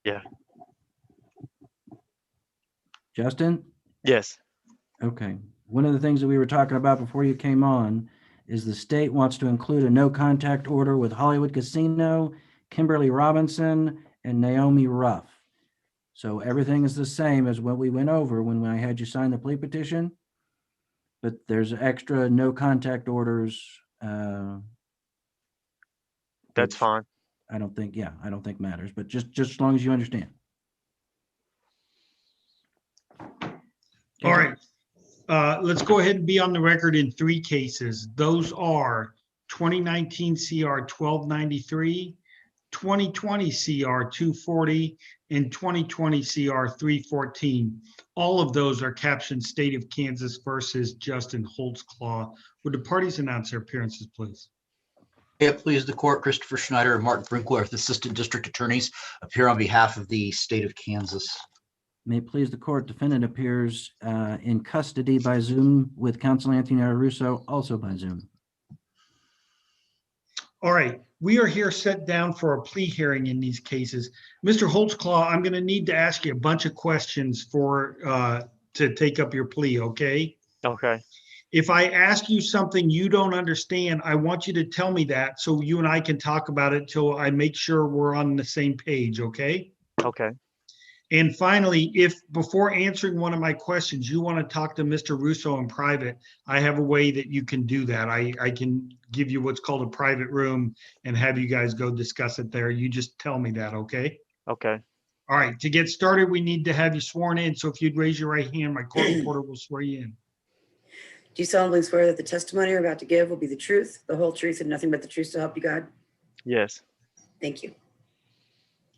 Yeah. Justin? Yes. Okay. One of the things that we were talking about before you came on is the state wants to include a no contact order with Hollywood Casino, Kimberly Robinson, and Naomi Ruff. So everything is the same as what we went over when I had you sign the plea petition, but there's extra no contact orders, That's which fine. I don't think matters, but just as long as you understand. All right. Let's go ahead and be on the record in 3 cases. Those are 2019 CR 1293, 2020 CR 240, and 2020 CR 314. All of those are captioned State of Kansas versus Justin Holtsclaw. Would the parties announce their appearances, please? Yeah, please, the court, Christopher Schneider and Mark Brinkworth, Assistant District Attorneys, appear on behalf of the state of Kansas. May it please the court, defendant appears in custody by Zoom with counsel Anthony Russo, also by Zoom. All right, we are here set down for a plea hearing in these cases. Mr. Holtzclaw, I'm going to need to ask you a bunch of questions to take up your plea, okay? Okay. If I ask you something you don't understand, I want you to tell me that so you and I can talk about it till I make sure we're on the same page, okay? Okay. And finally, if before answering one of my questions, you want to talk to Mr. Russo in private, I have a way that you can do that. I can give you what's called a private room and have you guys go discuss it there. You just tell me that, okay? Okay. All right, to get started, we need to have you sworn in. So if you'd raise your right hand, my court reporter will swear you in. Do you solemnly swear that the testimony you're about to give will be the truth, the whole truth, and nothing but the truth to help you God? Yes. Thank you.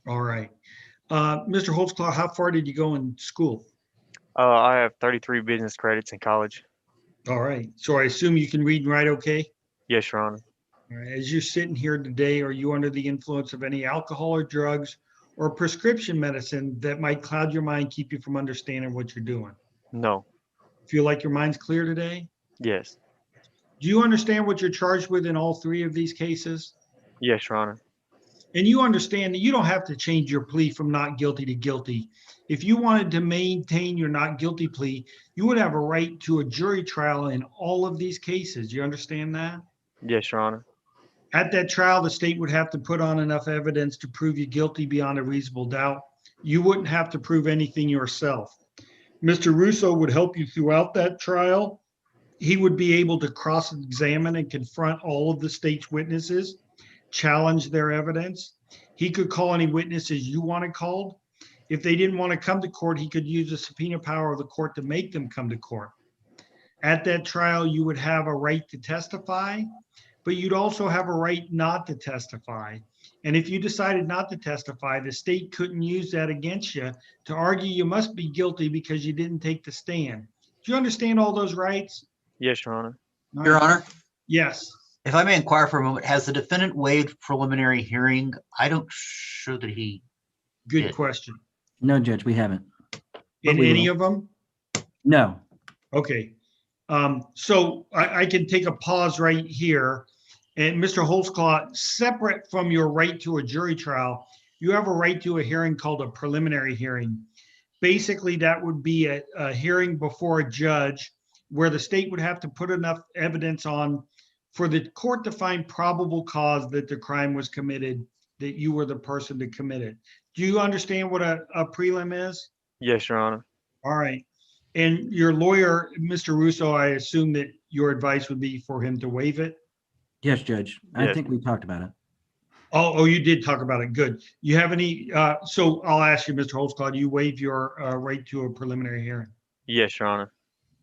All right. Mr. Holtzclaw, how far did you go in school? I have 33 business credits in college. All right. So I assume you can read and write okay? Yes, Your Honor. All right. As you're sitting here today, are you under the influence of any alcohol or drugs or prescription medicine that might cloud your mind, keep you from understanding what you're doing? No. Feel like your mind's clear today? Yes. Do you understand what you're charged with in all 3 of these cases? Yes, Your Honor. And you understand that you don't have to change your plea from not guilty to guilty. If you wanted to maintain your not guilty plea, you would have a right to a jury trial in all of these cases. You understand that? Yes, Your Honor. At that trial, the state would have to put on enough evidence to prove you guilty beyond a reasonable doubt. You wouldn't have to prove anything yourself. Mr. Russo would help you throughout that trial. He would be able to cross-examine and confront all of the state's witnesses, challenge their evidence. He could call any witnesses you wanted called. If they didn't want to come to court, he could use the subpoena power of the court to make them come to court. At that trial, you would have a right to testify, but you'd also have a right not to testify. And if you decided not to testify, the state couldn't use that against you to argue you must be guilty because you didn't take the stand. Do you understand all those rights? Yes, Your Honor. Your Honor, Yes. if I may inquire for a moment, has the defendant waived preliminary hearing? I don't sure that he Good did. question. No, Judge, we haven't. In we any will. of them? No. Okay. So I can take a pause right here. And Mr. Holtzclaw, separate from your right to a jury trial, you have a right to a hearing called a preliminary hearing. Basically, that would be a hearing before a judge where the state would have to put enough evidence on for the court to find probable cause that the crime was committed, that you were the person to commit it. Do you understand what a prelim is? Yes, Your Honor. All right. And your lawyer, Mr. Russo, I assume that your advice would be for him to waive it? Yes, Judge. I Yes. think we talked about it. Oh, you did talk about it. Good. You have any, so I'll ask you, Mr. Holtzclaw, do you waive your right to a preliminary hearing? Yes, Your Honor.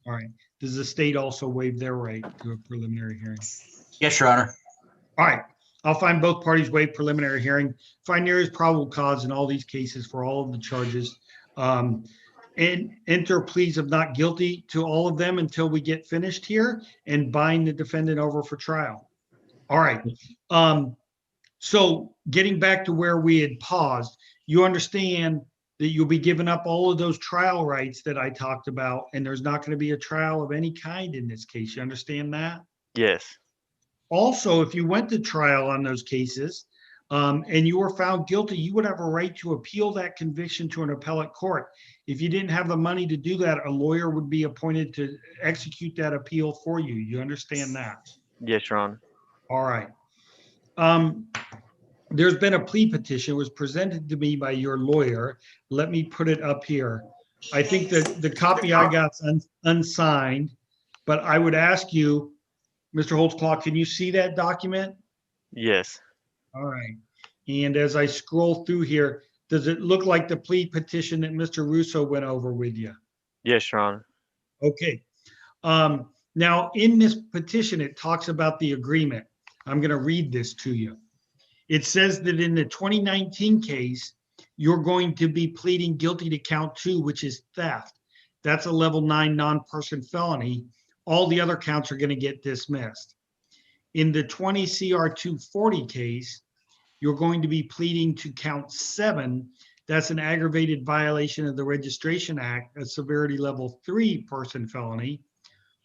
All right. Does the state also waive their right to a preliminary hearing? Yes, Your Honor. All right. I'll find both parties waive preliminary hearing, find there is probable cause in all these cases for all of the charges, and enter pleas of not guilty to all of them until we get finished here and bind the defendant over for trial. All right. So getting back to where we had paused, you understand that you'll be giving up all of those trial rights that I talked about, and there's not going to be a trial of any kind in this case. You understand that? Yes. Also, if you went to trial on those cases, and you were found guilty, you would have a right to appeal that conviction to an appellate court. If you didn't have the money to do that, a lawyer would be appointed to execute that appeal for you. You understand that? Yes, Your Honor. All right. There's been a plea petition. It was presented to me by your lawyer. Let me put it up here. I think that the copy I got's unsigned, but I would ask you, Mr. Holtzclaw, can you see that document? Yes. All right. And as I scroll through here, does it look like the plea petition that Mr. Russo went over with you? Yes, Your Honor. Okay. Now, in this petition, it talks about the agreement. I'm going to read this to you. It says that in the 2019 case, you're going to be pleading guilty to count 2, which is theft. That's a level 9 non-person felony. All the other counts are going to get dismissed. In the 20CR240 case, you're going to be pleading to count 7. That's an aggravated violation of the Registration Act, a severity level 3 person felony.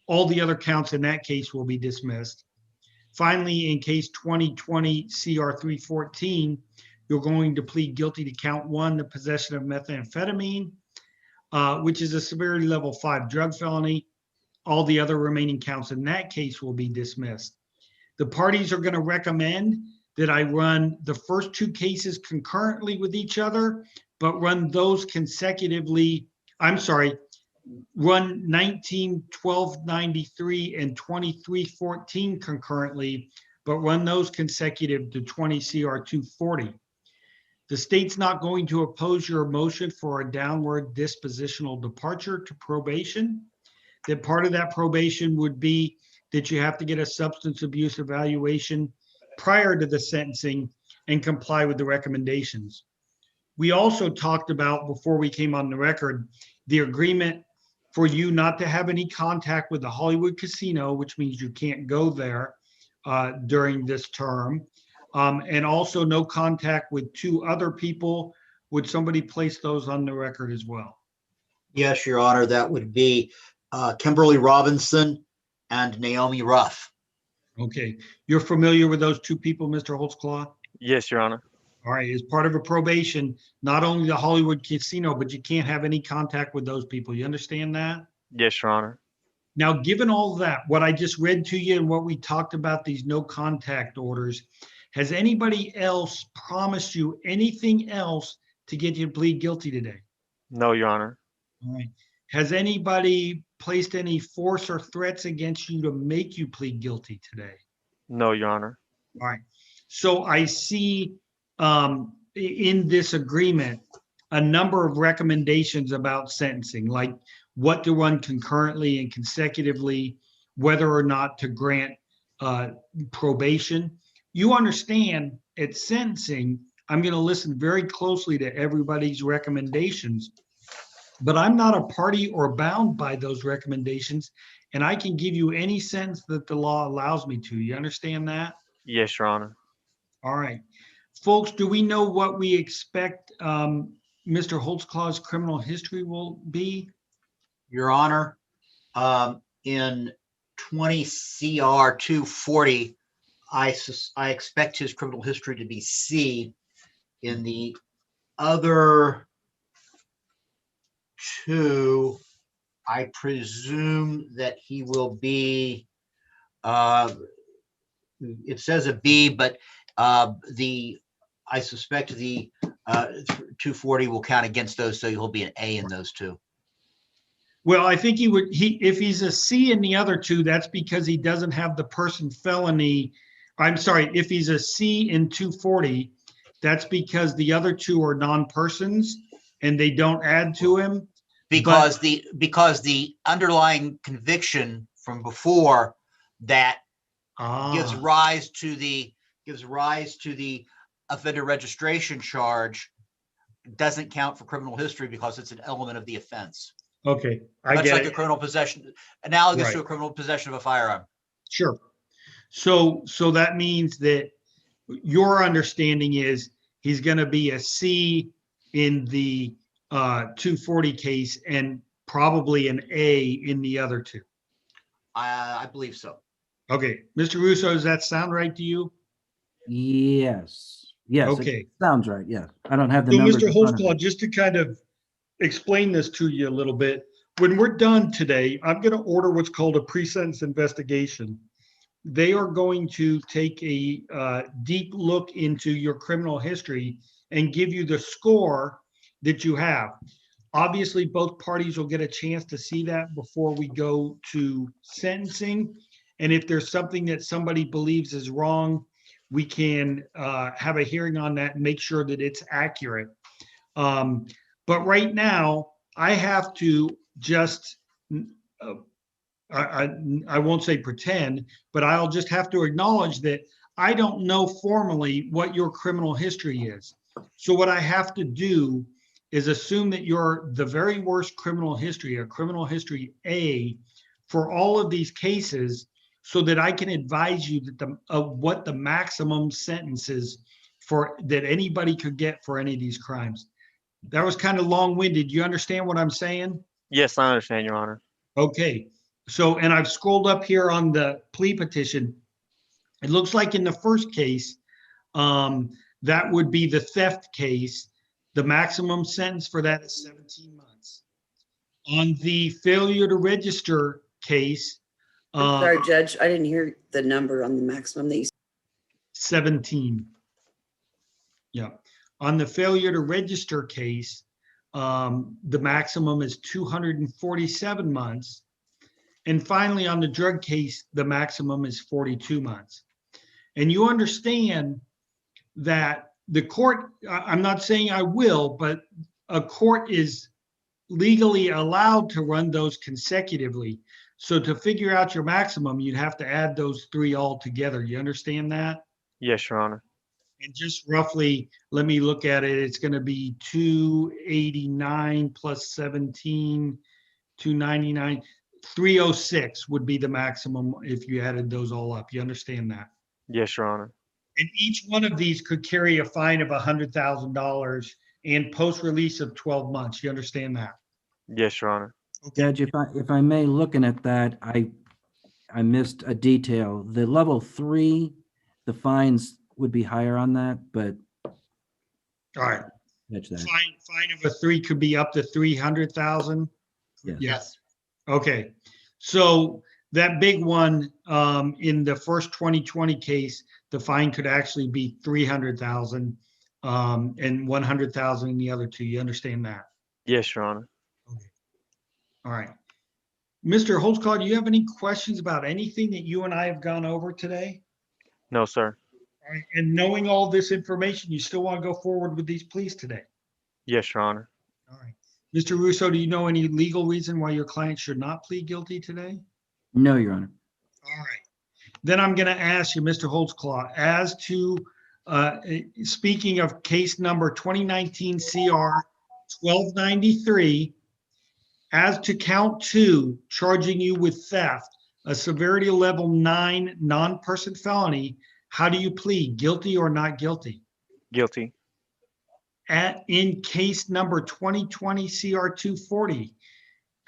All the other counts in that case will be dismissed. Finally, in case 2020 CR314, you're going to plead guilty to count 1, the possession of methamphetamine, which is a severity level 5 drug felony. All the other remaining counts in that case will be dismissed. The parties are going to recommend that I run the first 2 cases concurrently with each other, but run those consecutively. I'm sorry, run 19-1293 and 23-14 concurrently, but run those consecutive to 20 CR240. The state's not going to oppose your motion for a downward dispositional departure to probation. That part of that probation would be that you have to get a substance abuse evaluation prior to the sentencing and comply with the recommendations. We also talked about, before we came on the record, the agreement for you not to have any contact with the Hollywood casino, which means you can't go there during this term, and also no contact with 2 other people. Would somebody place those on the record as well? Yes, Your Honor, that would be Kimberly Robinson and Naomi Ruff. Okay, you're familiar with those 2 people, Mr. Holtzclaw? Yes, Your Honor. All right, as part of a probation, not only the Hollywood casino, but you can't have any contact with those people. You understand that? Yes, Your Honor. Now, given all of that, what I just read to you and what we talked about, these no contact orders, has anybody else promised you anything else to get you to plead guilty today? No, Your Honor. All right. Has anybody placed any force or threats against you to make you plead guilty today? No, Your Honor. All right. So I see in this agreement a number of recommendations about sentencing, like what to run concurrently and consecutively, whether or not to grant probation. You understand at sentencing, I'm going to listen very closely to everybody's recommendations, but I'm not a party or bound by those recommendations, and I can give you any sentence that the law allows me to. You understand that? Yes, Your Honor. All right. Folks, do we know what we expect Mr. Holtzclaw's criminal history will be? Your Honor, in 20CR240, I expect his criminal history to be C. In the other 2, I presume that he will be, it says a B, but I suspect the 240 will count against those, so he'll be an A in those 2. Well, I think if he's a C in the other 2, that's because he doesn't have the person felony. I'm sorry, if he's a C in 240, that's because the other 2 are non-persons and they don't add to him. Because the underlying conviction from before that gives rise to the offender registration charge doesn't count for criminal history because it's an element of the offense. Okay, I Much get like it. a criminal possession, analogous to Right. a criminal possession of a firearm. Sure. So that means that your understanding is he's going to be a C in the 240 case and probably an A in the other 2. I believe so. Okay, Mr. Russo, does that sound right to you? Yes. Yes, it Okay. sounds right, yes. I don't have the So, numbers Mr. in front of me. Holtzclaw, just to kind of explain this to you a little bit, when we're done today, I'm going to order what's called a pre-sentence investigation. They are going to take a deep look into your criminal history and give you the score that you have. Obviously, both parties will get a chance to see that before we go to sentencing. And if there's something that somebody believes is wrong, we can have a hearing on that and make sure that it's accurate. But right now, I have to just, I won't say pretend, but I'll just have to acknowledge that I don't know formally what your criminal history is. So what I have to do is assume that you're the very worst criminal history, a criminal history A, for all of these cases, so that I can advise you that what the maximum sentences for that anybody could get for any of these crimes. That was kind of long-winded. You understand what I'm saying? Yes, I understand, Your Honor. Okay. So, and I've scrolled up here on the plea petition. It looks like in the first case, that would be the theft case. The maximum sentence for that is 17 months. On the failure to register case, Sorry, Judge, I didn't hear the number on the maximum that you 17. Yeah. On the failure to register case, the maximum is 247 months. And finally, on the drug case, the maximum is 42 months. And you understand that the court, I'm not saying I will, but a court is legally allowed to run those consecutively. So to figure out your maximum, you'd have to add those three all together. You understand that? Yes, Your Honor. And just roughly, let me look at it. It's going to be 289 plus 17, 299, 306 would be the maximum if you added those all up. You understand that? Yes, Your Honor. And each one of these could carry a fine of $100,000 and post-release of 12 months. You understand that? Yes, Your Honor. Judge, if I may, looking at that, I missed a detail. The level 3, the fines would be higher on that, but All right. catch that. Fine of a 3 could be up to 300,000. Yes. Yes. Okay. So that big one, in the first 2020 case, the fine could actually be 300,000, and 100,000 in the other two. You understand that? Yes, Your Honor. All right. Mr. Holtzclaw, do you have any questions about anything that you and I have gone over today? No, sir. All right. And knowing all this information, you still want to go forward with these pleas today? Yes, Your Honor. All right. Mr. Russo, do you know any legal reason why your client should not plead guilty today? No, Your Honor. All right. Then I'm going to ask you, Mr. Holtzclaw, as to speaking of case number 2019 CR 1293, as to count 2, charging you with theft, a severity level 9 non-person felony, how do you plead? Guilty or not guilty? Guilty. In case number 2020 CR 240,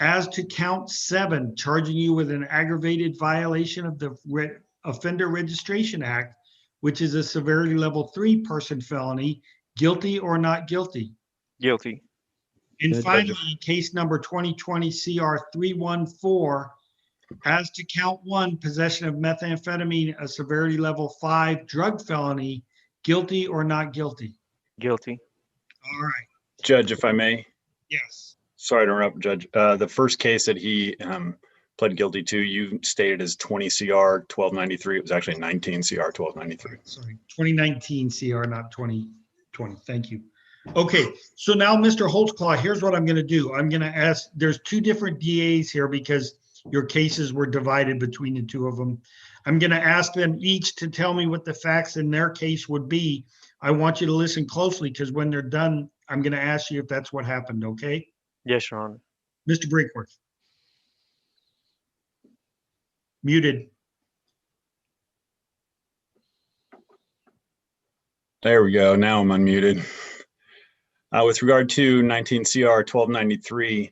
as to count 7, charging you with an aggravated violation of the Offender Registration Act, which is a severity level 3 person felony, guilty or not guilty? Guilty. And Judge. finally, case number 2020 CR 314, as to count 1, possession of methamphetamine, a severity level 5 drug felony, guilty or not guilty? Guilty. All right. Judge, if I may, Yes. sorry to interrupt, Judge. The first case that he pled guilty to, you stated as 20CR 1293. It was actually 19CR 1293. Sorry, 2019 CR, not 2020. Thank you. Okay, so now, Mr. Holtzclaw, here's what I'm going to do. I'm going to ask, there's 2 different DAs here because your cases were divided between the 2 of them. I'm going to ask them each to tell me what the facts in their case would be. I want you to listen closely because when they're done, I'm going to ask you if that's what happened, okay? Yes, Your Honor. Mr. Brinkworth. Muted. There we go. Now I'm unmuted. With regard to 19CR 1293,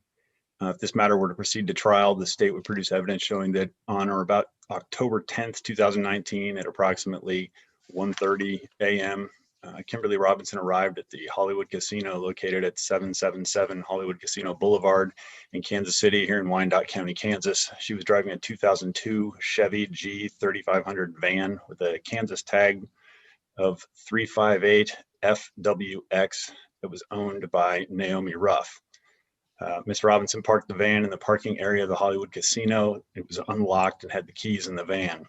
if this matter were to proceed to trial, the state would produce evidence showing that on or about October 10th, 2019, at approximately 1:30 a.m., Kimberly Robinson arrived at the Hollywood Casino located at 777 Hollywood Casino Boulevard in Kansas City here in Wyandotte County, Kansas. She was driving a 2002 Chevy G3500 van with a Kansas tag of 358 FWX that was owned by Naomi Ruff. Ms. Robinson parked the van in the parking area of the Hollywood Casino. It was unlocked and had the keys in the van.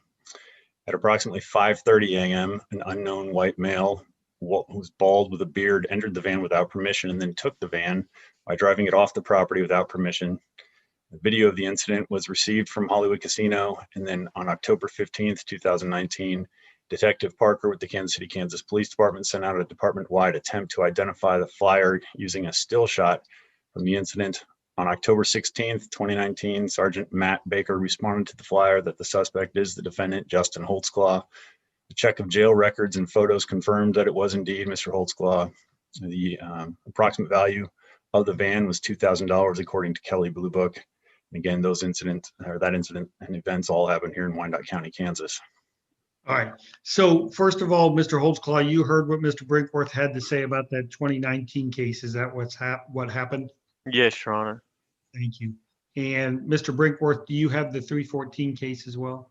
At approximately 5:30 a.m., an unknown white male who was bald with a beard entered the van without permission and then took the van by driving it off the property without permission. The video of the incident was received from Hollywood Casino, and then on October 15th, 2019, Detective Parker with the Kansas City, Kansas Police Department sent out a department-wide attempt to identify the flyer using a still shot from the incident. On October 16th, 2019, Sergeant Matt Baker responded to the flyer that the suspect is the defendant, Justin Holtsclaw. A check of jail records and photos confirmed that it was indeed Mr. Holtsclaw. The approximate value of the van was $2,000 according to Kelly Blue Book. And again, that incident and events all happened here in Wyandotte County, Kansas. All right. So first of all, Mr. Holtzclaw, you heard what Mr. Brinkworth had to say about that 2019 case. Is that what happened? Yes, Your Honor. Thank you. And Mr. Brinkworth, do you have the 314 case as well?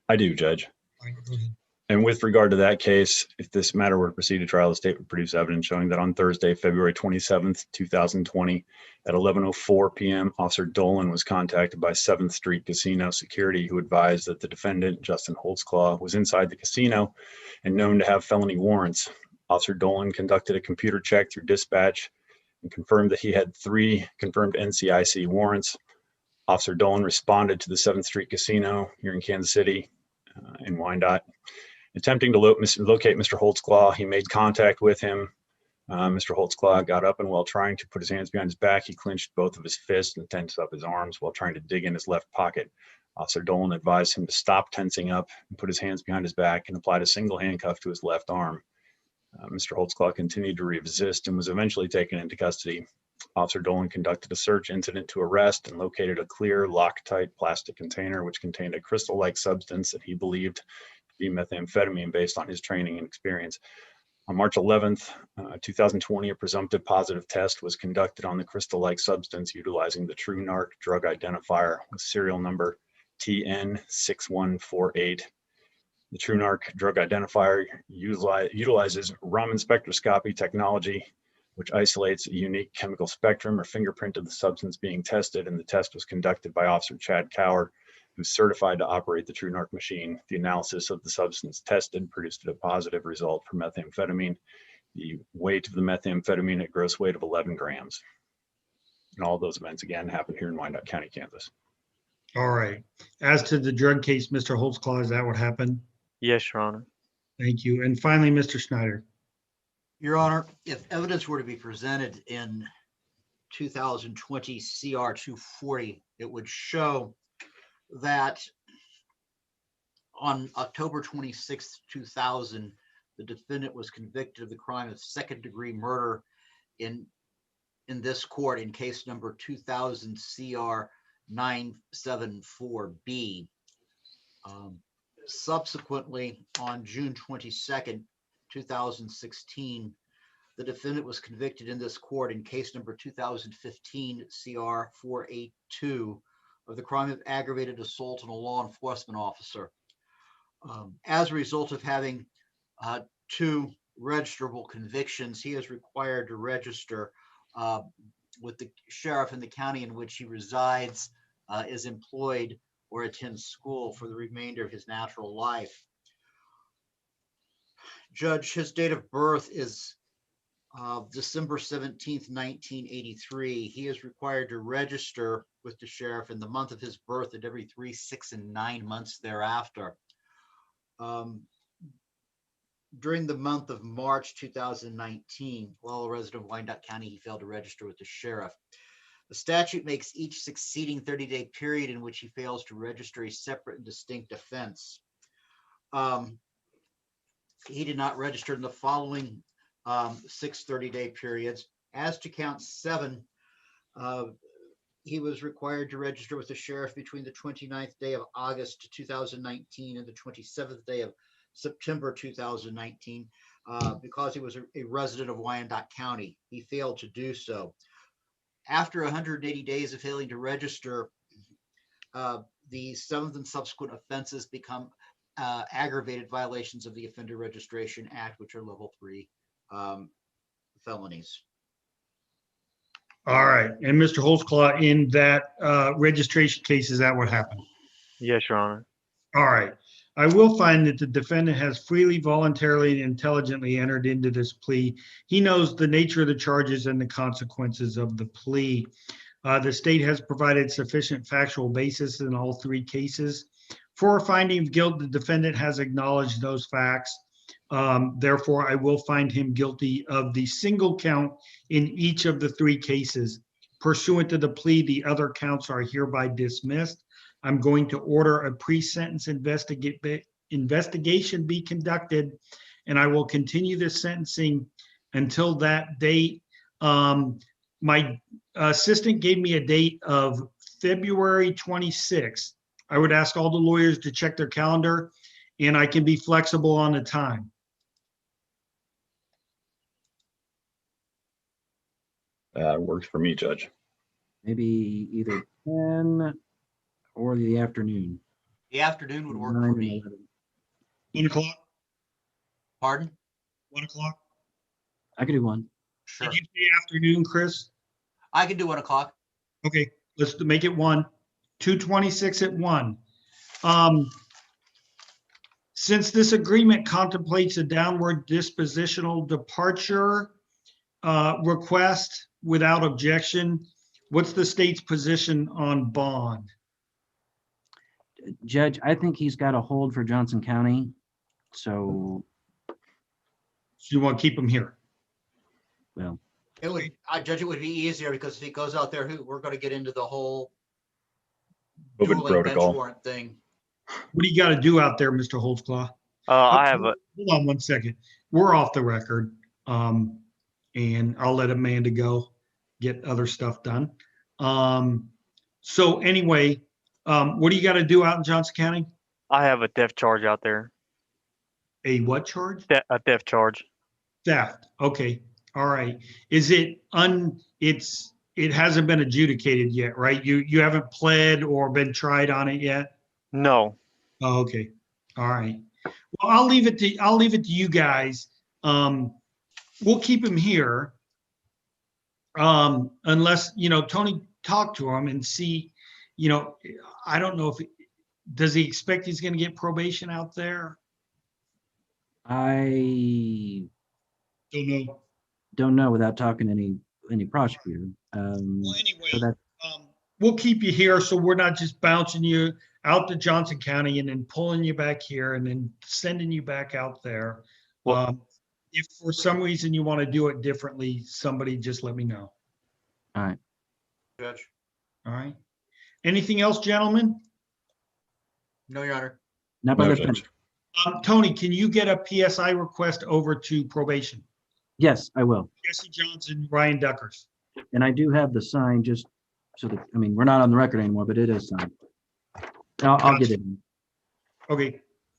I do, Judge. All right, go ahead. And with regard to that case, if this matter were to proceed to trial, the state would produce evidence showing that on Thursday, February 27th, 2020, at 11:04 p.m., Officer Dolan was contacted by 7th Street Casino security who advised that the defendant, Justin Holtsclaw, was inside the casino and known to have felony warrants. Officer Dolan conducted a computer check through dispatch and confirmed that he had 3 confirmed NCIC warrants. Officer Dolan responded to the 7th Street Casino here in Kansas City, in Wyandotte. Attempting to locate Mr. Holtsclaw, he made contact with him. Mr. Holtsclaw got up, and while trying to put his hands behind his back, he clenched both of his fists and tensed up his arms while trying to dig in his left pocket. Officer Dolan advised him to stop tensing up and put his hands behind his back and applied a single handcuff to his left arm. Mr. Holtsclaw continued to resist and was eventually taken into custody. Officer Dolan conducted a search incident to arrest and located a clear, Loctite plastic container which contained a crystal-like substance that he believed to be methamphetamine based on his training and experience. On March 11th, 2020, a presumptive positive test was conducted on the crystal-like substance utilizing the TrueNarc drug identifier with serial number TN6148. The TrueNarc drug identifier utilizes Raman spectroscopy technology, which isolates a unique chemical spectrum or fingerprint of the substance being tested, and the test was conducted by Officer Chad Cower, who's certified to operate the TrueNarc machine. The analysis of the substance tested produced a positive result for methamphetamine. The weight of the methamphetamine at gross weight of 11 grams. And all those events, again, happened here in Wyandotte County, Kansas. All right. As to the drug case, Mr. Holtzclaw, is that what happened? Yes, Your Honor. Thank you. And finally, Mr. Schneider. Your Honor, if evidence were to be presented in 2020 CR 240, it would show that on October 26, 2000, the defendant was convicted of the crime of second-degree murder in this court in case number 2000 CR 974B. Subsequently, on June 22nd, 2016, the defendant was convicted in this court in case number 2015 CR 482 of the crime of aggravated assault on a law enforcement officer. As a result of having 2 registrable convictions, he is required to register with the sheriff in the county in which he resides, is employed, or attends school for the remainder of his natural life. Judge, his date of birth is December 17th, 1983. He is required to register with the sheriff in the month of his birth and every 3, 6, and 9 months thereafter. During the month of March 2019, while a resident of Wyandotte County, he failed to register with the sheriff. The statute makes each succeeding 30-day period in which he fails to register a separate and distinct offense. He did not register in the following 6 30-day periods. As to count 7, he was required to register with the sheriff between the 29th day of August 2019 and the 27th day of September 2019. because he was a resident of Wyandotte County. He failed to do so. After 180 days of failing to register, the seventh and subsequent offenses become aggravated violations of the Offender Registration Act, which are level 3 felonies. All right. And Mr. Holtzclaw, in that registration case, is that what happened? Yes, Your Honor. All right. I will find that the defendant has freely, voluntarily, and intelligently entered into this plea. He knows the nature of the charges and the consequences of the plea. The state has provided sufficient factual basis in all 3 cases. For a finding of guilt, the defendant has acknowledged those facts. Therefore, I will find him guilty of the single count in each of the 3 cases. Pursuant to the plea, the other counts are hereby dismissed. I'm going to order a pre-sentence investigation be conducted, and I will continue the sentencing until that date. My assistant gave me a date of February 26th. I would ask all the lawyers to check their calendar, and I can be flexible on the time. Works for me, Judge. Maybe either 10 or the afternoon. The afternoon would work 9 for and me. 11. 1 o'clock? Pardon? 1 o'clock? I could do 1. Sure. Did you say afternoon, Chris? I can do 1 o'clock. Okay, let's make it 1. 226 at 1. Since this agreement contemplates a downward dispositional departure request without objection, what's the state's position on bond? Judge, I think he's got a hold for Johnson County. So, So you want to keep him here? well, It would, I judge it would be easier because if he goes out there, we're going to get into the whole COVID dueling bench protocol. warrant thing. What do you got to do out there, Mr. Holtzclaw? I have a, Hold on 1 second. We're off the record. And I'll let Amanda go get other stuff done. So anyway, what do you got to do out in Johnson County? I have a theft charge out there. A what charge? A theft charge. Theft. Okay. All right. Is it it hasn't been adjudicated yet, right? You haven't pled or been tried on it yet? No. Oh, okay. All right. Well, I'll leave it to you guys. We'll keep him here. Unless, Tony, talk to him and see, I don't know does he expect he's going to get probation out there? I don't know without talking to any prosecutor. Well, anyway, so that, we'll keep you here so we're not just bouncing you out to Johnson County and then pulling you back here and then sending you back out there. Well, If for some reason you want to do it differently, somebody just let me know. all right. Judge? All right. Anything else, gentlemen? No, Your Honor. Not by No, the Judge. Tony, can you get a PSI request over to probation? Yes, I will. Jesse Johnson, Ryan Duckers. And I do have the sign just so that, we're not on the record anymore, but it is signed. I'll get it. Okay.